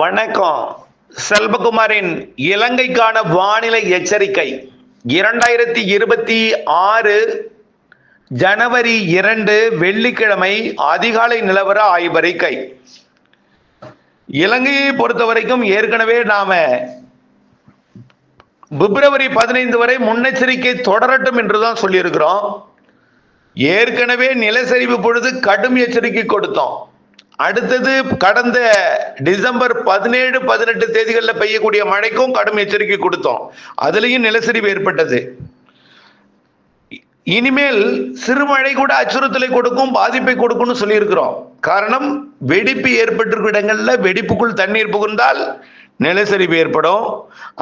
வணக்கம். செல்வகுமாரின் இலங்கைக்கான வானிலை எச்சரிக்கை 2026 ஜனவரி 2 வெள்ளிக்கிழமை அதிகாலை நிலவர ஆய்வறிக்கை. இலங்கையை பொறுத்த வரைக்கும் ஏற்கனவே நாம பிப்ரவரி 15 வரை முன்னெச்சரிக்கை தொடரட்டும் என்றுதான் சொல்லியிருக்கிறோம். ஏற்கனவே நிலச்சரிவு பொழுது கடும் எச்சரிக்கை கொடுத்தோம். அடுத்தது கடந்த டிசம்பர் 17, 18 தேதிகளில் பெய்யக்கூடிய மழைக்கும் கடும் எச்சரிக்கை கொடுத்தோம். அதுலேயும் நிலச்சரிவு ஏற்பட்டது. இனிமேல் சிறுமழை கூட அச்சுறுத்தலை கொடுக்கும், பாதிப்பை கொடுக்கும்னு சொல்லியிருக்கிறோம். காரணம், வெடிப்பு ஏற்பட்டிருக்கிற இடங்கள்ல வெடிப்புக்குள் தண்ணீர் புகுந்தால் நிலச்சரிவு ஏற்படும்.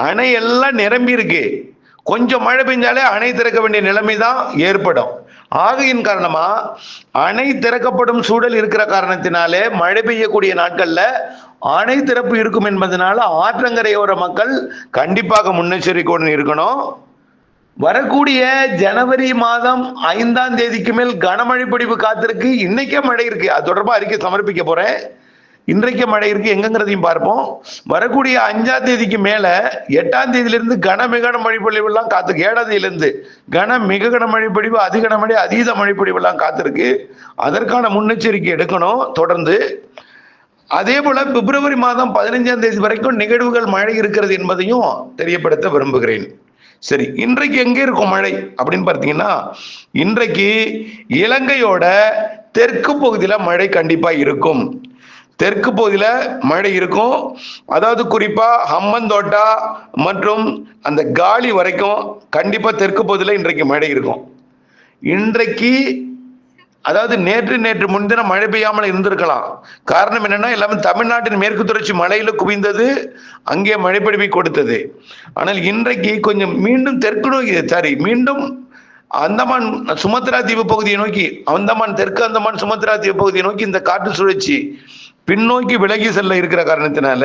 அணை எல்லாம் நிரம்பி இருக்கு. கொஞ்சம் மழை பெஞ்சாலே அணை திறக்க வேண்டிய நிலைமை தான் ஏற்படும். ஆகையின் காரணமா அணை திறக்கப்படும் சூழல் இருக்கிற காரணத்தினாலே மழை பெய்யக்கூடிய நாட்கள்ல அணை திறப்பு இருக்கும் என்பதனால ஆற்றங்கரையோர மக்கள் கண்டிப்பாக முன்னெச்சரிக்கையுடன் இருக்கணும். வரக்கூடிய ஜனவரி மாதம் 5ஆம் தேதிக்கு மேல் கனமழை பொழிவு காத்திருக்கு. இன்னைக்கே மழை இருக்கு. அது தொடர்பாக அறிக்கை சமர்ப்பிக்க போறேன். இன்றைக்கு மழை இருக்கு, எங்கங்கிறதையும் பார்ப்போம். வரக்கூடிய 5ஆம் தேதிக்கு மேல 8ஆம் தேதியிலிருந்து மிக கனமழை பொழிவு எல்லாம் காத்திருக்கு. 7ஆம் தேதியிலிருந்து மிக கனமழை பொழிவு, அதிகனமழை, அதீத மழை பொழிவு எல்லாம் காத்திருக்கு. அதற்கான முன்னெச்சரிக்கை எடுக்கணும் தொடர்ந்து. அதே போல பிப்ரவரி மாதம் 15ஆம் தேதி வரைக்கும் நிகழ்வுகள் மழை இருக்கிறது என்பதையும் தெரியப்படுத்த விரும்புகிறேன். சரி, இன்றைக்கு எங்கே இருக்கும் மழை அப்படின்னு பார்த்தீங்கன்னா, இன்றைக்கு இலங்கையோட தெற்கு பகுதியில மழை கண்டிப்பா இருக்கும். தெற்கு பகுதியில மழை இருக்கும். அதாவது குறிப்பா ஹம்மந்தோட்டா மற்றும் அந்த காலி வரைக்கும் கண்டிப்பா தெற்கு பகுதியில இன்றைக்கு மழை இருக்கும். இன்றைக்கு அதாவது நேற்று முன்தினம் மழை பெய்யாமல் இருந்திருக்கலாம். காரணம் என்னன்னா, எல்லாமே தமிழ்நாட்டின் மேற்கு தொடர்ச்சி மலையில குவிந்தது, அங்கே மழைப்பொழிவை கொடுத்தது. ஆனால் இன்றைக்கு கொஞ்சம் மீண்டும் தெற்கு நோக்கி மீண்டும் அந்தமான் சுமத்ரா தீவு பகுதியை நோக்கி, தெற்கு அந்தமான் சுமத்ரா தீவு பகுதியை நோக்கி இந்த காற்று சுழற்சி பின்னோக்கி விலகி செல்ல இருக்கிற காரணத்தினால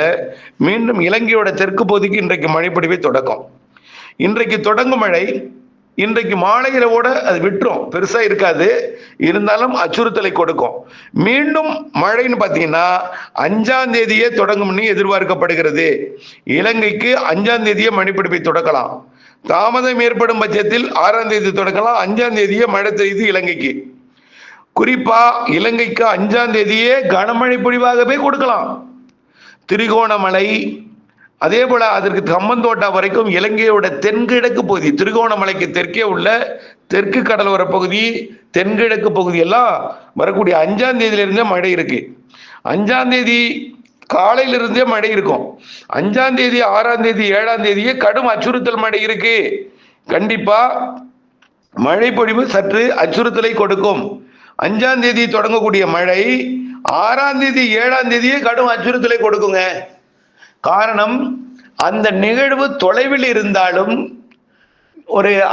மீண்டும் இலங்கையோட தெற்கு பகுதிக்கு இன்றைக்கு மழைப்பொழிவை தொடக்கம். இன்றைக்கு தொடங்கும் மழை இன்றைக்கு மாலையிலோட அது விட்டுரும், பெருசா இருக்காது, இருந்தாலும் அச்சுறுத்தலை கொடுக்கும். மீண்டும் மழைன்னு பார்த்தீங்கன்னா 5ஆம் தேதியே தொடங்கும்னு எதிர்பார்க்கப்படுகிறது. இலங்கைக்கு 5ஆம் தேதியே மழைப்பொழிவை தொடக்கலாம். தாமதம் ஏற்படும் பட்சத்தில் 6ஆம் தேதி தொடக்கலாம். 5ஆம் தேதியே மழை பெய்து இலங்கைக்கு. குறிப்பா இலங்கைக்கு 5ஆம் தேதியே கனமழை பொழிவாகவே கொடுக்கலாம். திரிகோணமலை, அதே போல அதற்கு ஹம்மந்தோட்டா வரைக்கும் இலங்கையோட தென்கிழக்கு பகுதி, திரிகோணமலைக்கு தெற்கே உள்ள தெற்கு கடலோர பகுதி, தென்கிழக்கு பகுதி எல்லாம் வரக்கூடிய 5ஆம் தேதியிலிருந்தே மழை இருக்கு. 5ஆம் தேதி காலையிலிருந்தே மழை இருக்கும். 5ஆம் தேதி, 6ஆம் தேதி, 7ஆம் தேதியே கடும் அச்சுறுத்தல் மழை இருக்கு. கண்டிப்பா மழை பொழிவு சற்று அச்சுறுத்தலை கொடுக்கும். 5ஆம் தேதி தொடங்கக்கூடிய மழை 6ஆம் தேதி, 7ஆம் தேதியே கடும் அச்சுறுத்தலை கொடுக்குங்க. காரணம், அந்த நிகழ்வு தொலைவில் இருந்தாலும்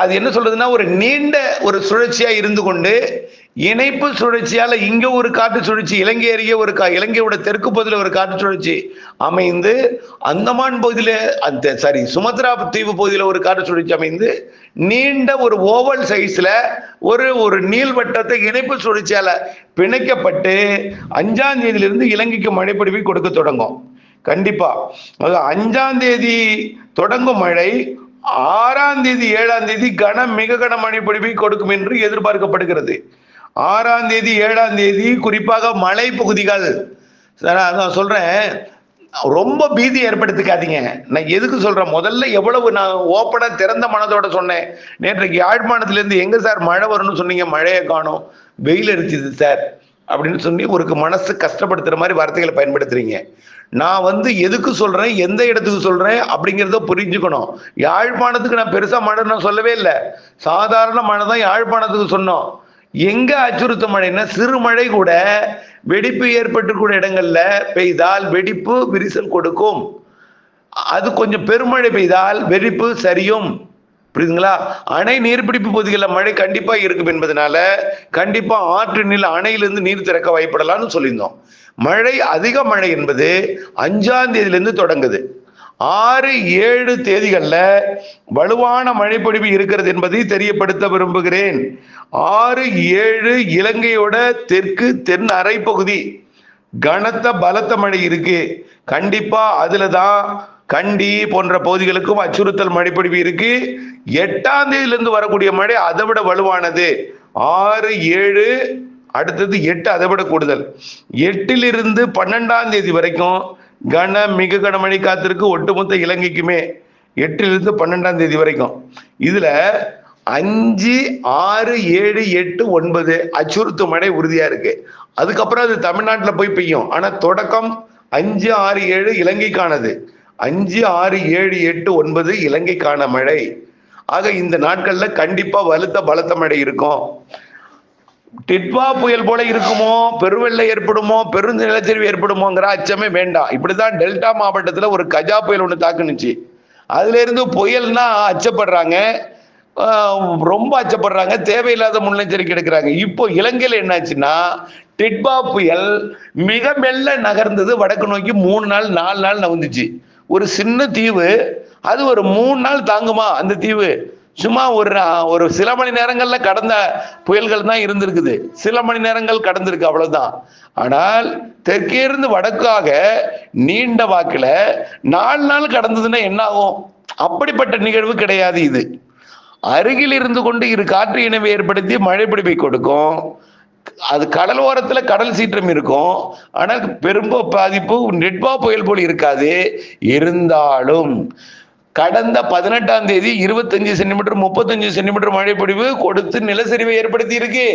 அது என்ன சொல்றதுன்னா, ஒரு நீண்ட ஒரு சுழற்சியா இருந்து கொண்டு இணைப்பு சுழற்சியால இங்க ஒரு காற்று சுழற்சி, இலங்கை அருகே இலங்கையோட தெற்கு பகுதியில் ஒரு காற்று சுழற்சி அமைந்து, அந்தமான் பகுதியில சுமத்ரா தீவு பகுதியில் ஒரு காற்று சுழற்சி அமைந்து, நீண்ட ஒரு ஓவல் சைஸ்ல ஒரு நீள்வட்டத்தை இணைப்பு சுழற்சியால பிணைக்கப்பட்டு 5ஆம் தேதியிலிருந்து இலங்கைக்கு மழைப்பொழிவை கொடுக்க தொடங்கும். கண்டிப்பா 5ஆம் தேதி தொடங்கும் மழை 6ஆம் தேதி, 7ஆம் தேதி மிக கனமழை பொழிவை கொடுக்கும் என்று எதிர்பார்க்கப்படுகிறது. 6ஆம் தேதி, 7ஆம் தேதி குறிப்பாக மலை பகுதிகள், நான் சொல்றேன், ரொம்ப பீதி ஏற்படுத்திக்காதீங்க. நான் எதுக்கு சொல்றேன், முதல்ல எவ்வளவு நான் ஓப்பனா திறந்த மனதோட சொன்னேன். நேற்றைக்கு யாழ்ப்பாணத்திலிருந்து எங்க சார் மழை வரும்னு சொன்னீங்க, மழையை காணும், வெயில் அடிச்சுது சார் அப்படின்னு சொல்லி ஒரு மனசு கஷ்டப்படுத்துற மாதிரி வார்த்தைகளை பயன்படுத்துறீங்க. நான் எதுக்கு சொல்றேன், எந்த இடத்துக்கு சொல்றேன் அப்படிங்கிறத புரிஞ்சுக்கணும். யாழ்ப்பாணத்துக்கு நான் பெருசா மழை நான் சொல்லவே இல்லை, சாதாரண மழை தான் யாழ்ப்பாணத்துக்கு சொன்னோம். எங்க அச்சுறுத்த மழைன்னா, சிறு மழை கூட வெடிப்பு ஏற்பட்டுக்கூடிய இடங்கள்ல பெய்தால் வெடிப்பு விரிசல் கொடுக்கும். அது கொஞ்சம் பெருமழை பெய்தால் வெடிப்பு சரியும். புரியுதுங்களா? அணை நீர்பிடிப்பு பகுதிகளில் மழை கண்டிப்பா இருக்கும் என்பதனால கண்டிப்பா ஆற்று அணையிலிருந்து நீர் திறக்க வாய்ப்படலாம்னு சொல்லியிருந்தோம். அதிக மழை என்பது 5ஆம் தேதியிலிருந்து தொடங்குது. 6, 7 தேதிகள்ல வலுவான மழைப்பொழிவு இருக்கிறது என்பதை தெரியப்படுத்த விரும்புகிறேன். 6, 7 இலங்கையோட தெற்கு தென் அரை பகுதி கனத்த பலத்த மழை இருக்கு. கண்டிப்பா அதுலதான் கண்டி போன்ற பகுதிகளுக்கும் அச்சுறுத்தல் மழைப்பொழிவு இருக்கு. 8ஆம் தேதியிலிருந்து வரக்கூடிய மழை அதை விட வலுவானது. 6, 7, அடுத்தது 8 அதை விட கூடுதல். 8லிருந்து 12ஆம் தேதி வரைக்கும் மிக கனமழை காத்திருக்கு ஒட்டுமொத்த இலங்கைக்குமே. 8லிருந்து 12ஆம் தேதி வரைக்கும். இதுல 5, 6, 7, 8, 9 அச்சுறுத்தும் மழை உறுதியா இருக்கு. அதுக்கப்புறம் அது தமிழ்நாட்டில் போய் பெய்யும். ஆனா தொடக்கம் 5, 6, 7 இலங்கைக்கானது. 5, 6, 7, 8, 9 இலங்கைக்கான மழை. ஆக இந்த நாட்கள்ல கண்டிப்பா வலுத்த பலத்த மழை இருக்கும். டிட்வா புயல் போல இருக்குமோ, பெருவெள்ளம் ஏற்படுமோ, பெரும் நிலச்சரிவு ஏற்படுமோங்கிற அச்சமே வேண்டாம். இப்படிதான் டெல்டா மாவட்டத்துல ஒரு கஜா புயல் ஒண்ணு தாக்குனுச்சு. அதுல இருந்து புயல்னா அச்சப்படுறாங்க, ரொம்ப அச்சப்படுறாங்க, தேவையில்லாத முன்னெச்சரிக்கை எடுக்கிறாங்க. இப்போ இலங்கையில் என்னாச்சுன்னா டிட்வா புயல் மிக மெல்ல நகர்ந்தது வடக்கு நோக்கி 3 நாள் 4 நாள் நகர்ந்துச்சு. ஒரு சின்ன தீவு, அது ஒரு 3 நாள் தாங்குமா அந்த தீவு? சும்மா ஒரு சில மணி நேரங்கள்ல கடந்த புயல்கள் தான் இருந்திருக்குது. சில மணி நேரங்கள் கடந்திருக்கு, அவ்வளவுதான். ஆனால் தெற்கே இருந்து வடக்காக நீண்ட வாக்குல 4 நாள் கடந்ததுன்னா என்ன ஆகும்? அப்படிப்பட்ட நிகழ்வு கிடையாது இது. அருகில் இருந்து கொண்டு இரு காற்று இணைவை ஏற்படுத்தி மழை பிடிப்பை கொடுக்கும். அது கடல் ஓரத்துல கடல் சீற்றம் இருக்கும். ஆனால் பெரும் பாதிப்பு டிட்வா புயல் போல் இருக்காது. இருந்தாலும் கடந்த 18ஆம் தேதி 25 சென்டிமீட்டர் 35 சென்டிமீட்டர் மழை பொழிவு கொடுத்து நிலச்சரிவை ஏற்படுத்தி இருக்கு.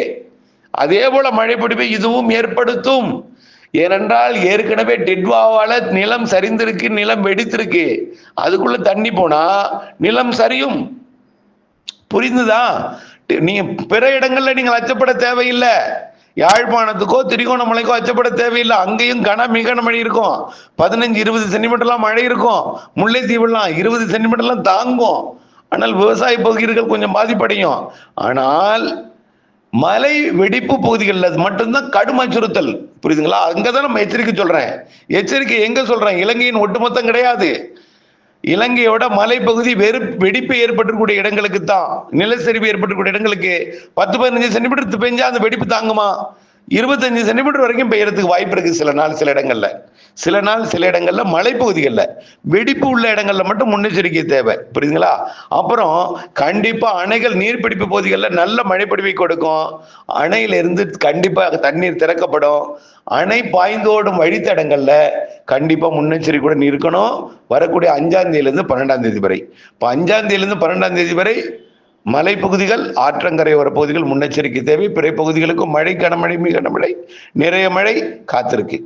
அதே போல மழை பொழிவை இதுவும் ஏற்படுத்தும். ஏனென்றால் ஏற்கனவே டிட்வாவால நிலம் சரிந்திருக்கு, நிலம் வெடித்திருக்கு. அதுக்குள்ள தண்ணி போனா நிலம் சரியும். புரிந்துதா? நீங்க பிற இடங்கள்ல நீங்கள் அச்சப்பட தேவையில்லை. யாழ்ப்பாணத்துக்கோ திரிகோணமலைக்கோ அச்சப்பட தேவையில்லை. அங்கேயும் மிக மழை இருக்கும். 15-20 சென்டிமீட்டர்லாம் மழை இருக்கும். முல்லைத்தீவுலாம் 20 சென்டிமீட்டர்லாம் தாங்கும். ஆனால் விவசாய பகுதிகள் கொஞ்சம் பாதிப்படையும். ஆனால் மலை வெடிப்பு பகுதிகளில் மட்டும்தான் கடும் அச்சுறுத்தல். புரியுதுங்களா? அங்கதான் நம்ம எச்சரிக்கை சொல்றேன். எச்சரிக்கை எங்க சொல்றேன்? இலங்கையின் ஒட்டுமொத்தம் கிடையாது. இலங்கையோட மலைப்பகுதி வெடிப்பு ஏற்பட்டிருக்கூடிய இடங்களுக்கு தான், நிலச்சரிவு ஏற்பட்டிருக்கூடிய இடங்களுக்கு 10-15 சென்டிமீட்டர் பெஞ்சா அந்த வெடிப்பு தாங்குமா? 25 சென்டிமீட்டர் வரைக்கும் பெய்யறதுக்கு வாய்ப்பு இருக்கு. சில நாள் சில இடங்கள்ல மலைப்பகுதிகள்ல வெடிப்பு உள்ள இடங்கள்ல மட்டும் முன்னெச்சரிக்கை தேவை. புரியுதுங்களா? அப்புறம் கண்டிப்பா அணைகள் நீர்பிடிப்பு பகுதிகளில் நல்ல மழைப்பொழிவை கொடுக்கும். அணையில இருந்து கண்டிப்பா தண்ணீர் திறக்கப்படும். அணை பாய்ந்தோடும் வழித்தடங்கள்ல கண்டிப்பா முன்னெச்சரிக்கையுடன் இருக்கணும். வரக்கூடிய 5ஆம் தேதியிலிருந்து 12ஆம் தேதி வரை. இப்போ 5ஆம் தேதியிலிருந்து 12ஆம் தேதி வரை மலைப்பகுதிகள், ஆற்றங்கரையோர பகுதிகள் முன்னெச்சரிக்கை தேவை. பிற பகுதிகளுக்கும் மழை, கனமழை, மிக கனமழை, நிறைய மழை காத்திருக்கு.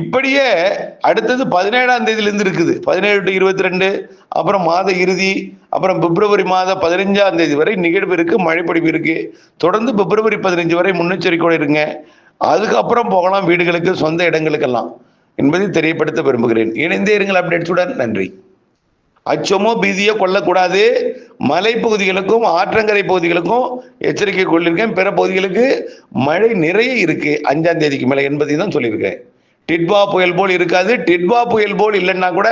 இப்படியே அடுத்தது 17ஆம் தேதியிலிருந்து இருக்குது. 17 to 22, அப்புறம் மாத இறுதி, அப்புறம் பிப்ரவரி மாத 15ஆம் தேதி வரை நிகழ்வு இருக்கு, மழைப்பொழிவு இருக்கு. தொடர்ந்து பிப்ரவரி 15 வரை முன்னெச்சரிக்கையோடு இருங்க. அதுக்கப்புறம் போகலாம் வீடுகளுக்கு, சொந்த இடங்களுக்கெல்லாம் என்பதை தெரியப்படுத்த விரும்புகிறேன். இணைந்தே இருங்கள் அப்டேட்ஸுடன். நன்றி. அச்சமோ பீதியோ கொள்ளக்கூடாது. மலைப்பகுதிகளுக்கும் ஆற்றங்கரை பகுதிகளுக்கும் எச்சரிக்கை கொள்ளிருக்கேன். பிற பகுதிகளுக்கு மழை நிறைய இருக்கு 5ஆம் தேதிக்கு மேல என்பதை தான் சொல்லியிருக்கேன். டிட்வா புயல் போல் இருக்காது. டிட்வா புயல் போல் இல்லைன்னா கூட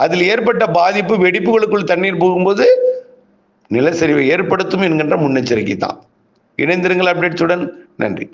அதில் ஏற்பட்ட பாதிப்பு வெடிப்புகளுக்குள் தண்ணீர் போகும்போது நிலச்சரிவை ஏற்படுத்தும் என்கின்ற முன்னெச்சரிக்கை தான். இணைந்திருங்கள் அப்டேட்ஸுடன். நன்றி.